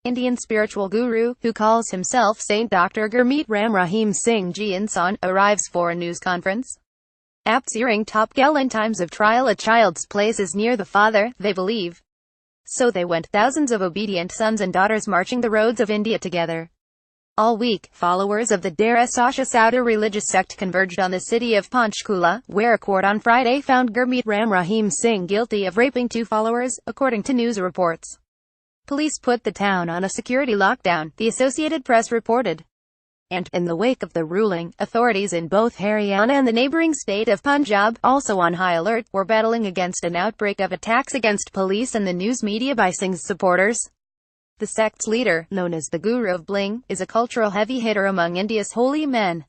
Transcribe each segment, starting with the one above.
Indian spiritual guru, who calls himself Saint Dr. Gurmeet Ram Rahim Singh Ji Insan, arrives for a news conference. Appearing top gal in times of trial. A child's place is near the father, they believe. So they went, thousands of obedient sons and daughters marching the roads of India together. All week, followers of the Dera Sasha Sauda religious sect converged on the city of Panchkula, where a court on Friday found Gurmeet Ram Rahim Singh guilty of raping 2 followers, according to news reports. Police put the town on a security lockdown, the Associated Press reported. And, in the wake of the ruling, authorities in both Haryana and the neighbouring state of Punjab, also on high alert, were battling against an outbreak of attacks against police and the news media by Singh's supporters. The sect's leader, known as the Guru of Bling, is a cultural heavy-hitter among India's holy men.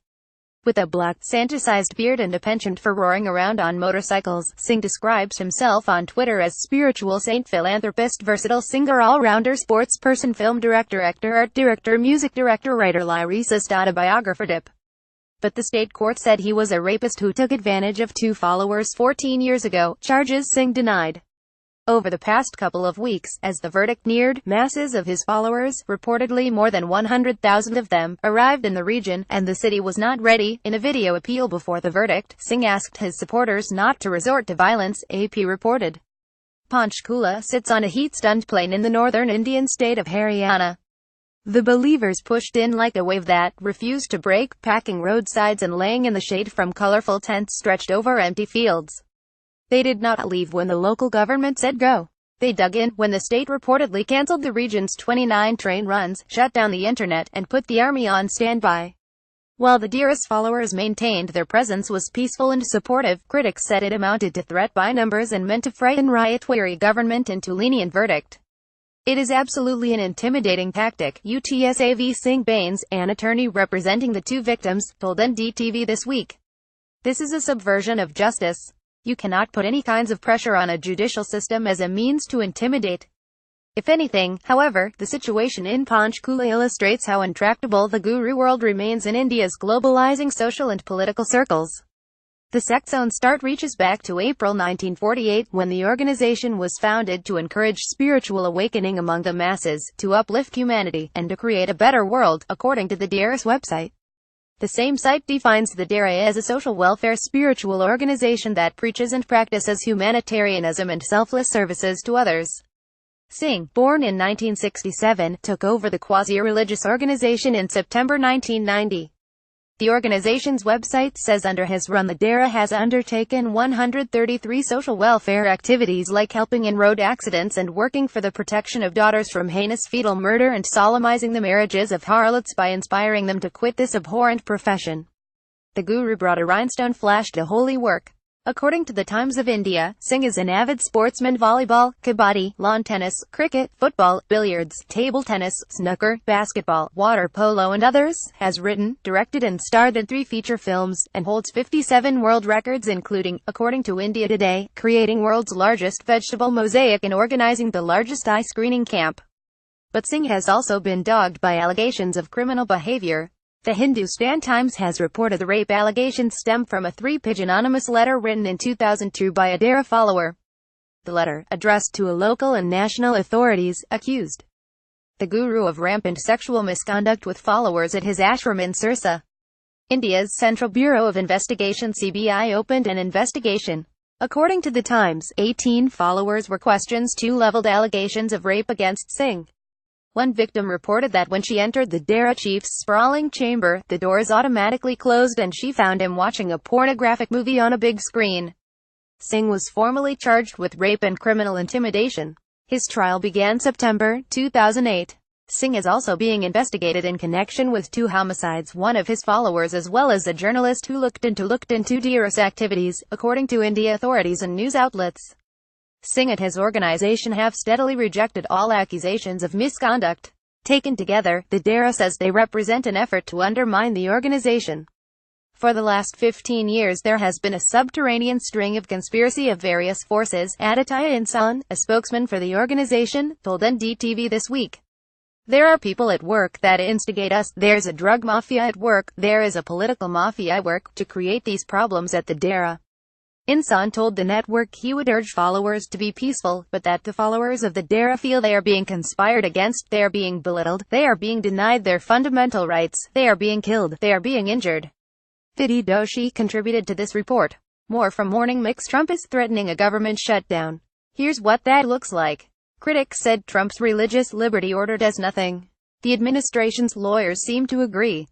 With a black, Santa-sized beard and a penchant for roaring around on motorcycles, Singh describes himself on Twitter as spiritual saint, philanthropist, versatile singer, all-rounder, sportsperson, film director, actor, art director, music director, writer, lyricist, autobiographer, dip. But the state court said he was a rapist who took advantage of 2 followers 14 years ago, charges Singh denied. Over the past couple of weeks, as the verdict neared, masses of his followers, reportedly more than 100,000 of them, arrived in the region, and the city was not ready. In a video appeal before the verdict, Singh asked his supporters not to resort to violence, AP reported. Panchkula sits on a heat-stunned plain in the northern Indian state of Haryana. The believers pushed in like a wave that refused to break, packing roadsides and laying in the shade from colorful tents stretched over empty fields. They did not leave when the local government said go. They dug in when the state reportedly cancelled the region's 29 train runs, shut down the internet, and put the army on standby. While the Dera's followers maintained their presence was peaceful and supportive, critics said it amounted to threat by numbers and meant to frighten riot-weary government into lenient verdict. It is absolutely an intimidating tactic, UTSAV Singh Bains, an attorney representing the 2 victims, told NDTV this week. This is a subversion of justice. You cannot put any kinds of pressure on a judicial system as a means to intimidate. If anything, however, the situation in Panchkula illustrates how intractable the guru world remains in India's globalizing social and political circles. The sect's own start reaches back to April 1948, when the organization was founded to encourage spiritual awakening among the masses, to uplift humanity, and to create a better world, according to the Dera's website. The same site defines the Dera as a social welfare spiritual organization that preaches and practices humanitarianism and selfless services to others. Singh, born in 1967, took over the quasi-religious organization in September 1990. The organization's website says under his run the Dera has undertaken 133 social welfare activities like helping in road accidents and working for the protection of daughters from heinous fetal murder and solemnizing the marriages of harlots by inspiring them to quit this abhorrent profession. The guru brought a rhinestone flash to holy work. According to the Times of India, Singh is an avid sportsman: volleyball, kabaddi, lawn tennis, cricket, football, billiards, table tennis, snooker, basketball, water polo and others, has written, directed and starred in 3 feature films, and holds 57 world records including, according to India Today, creating world's largest vegetable mosaic and organizing the largest eye screening camp. But Singh has also been dogged by allegations of criminal behavior. The Hindustan Times has reported the rape allegations stem from a 3-page anonymous letter written in 2002 by a Dera follower. The letter, addressed to a local and national authorities, accused the guru of rampant sexual misconduct with followers at his ashram in Sirsa. India's Central Bureau of Investigation (CBI) opened an investigation. According to the Times, 18 followers were questioned. 2 leveled allegations of rape against Singh. One victim reported that when she entered the Dera chief's sprawling chamber, the doors automatically closed and she found him watching a pornographic movie on a big screen. Singh was formally charged with rape and criminal intimidation. His trial began September 2008. Singh is also being investigated in connection with 2 homicides, one of his followers as well as a journalist who looked into Dera's activities, according to India authorities and news outlets. Singh and his organization have steadily rejected all accusations of misconduct. Taken together, the Dera says they represent an effort to undermine the organization. For the last 15 years there has been a subterranean string of conspiracy of various forces, Aditya Insan, a spokesman for the organization, told NDTV this week. There are people at work that instigate us, there's a drug mafia at work, there is a political mafia at work, to create these problems at the Dera. Insan told the network he would urge followers to be peaceful, but that the followers of the Dara feel they are being conspired against, they are being belittled, they are being denied their fundamental rights, they are being killed, they are being injured. Vidi Doshi contributed to this report. More from Morning Mix. Trump is threatening a government shutdown. Here's what that looks like. Critics said Trump's religious liberty order does nothing. The administration's lawyers seem to agree.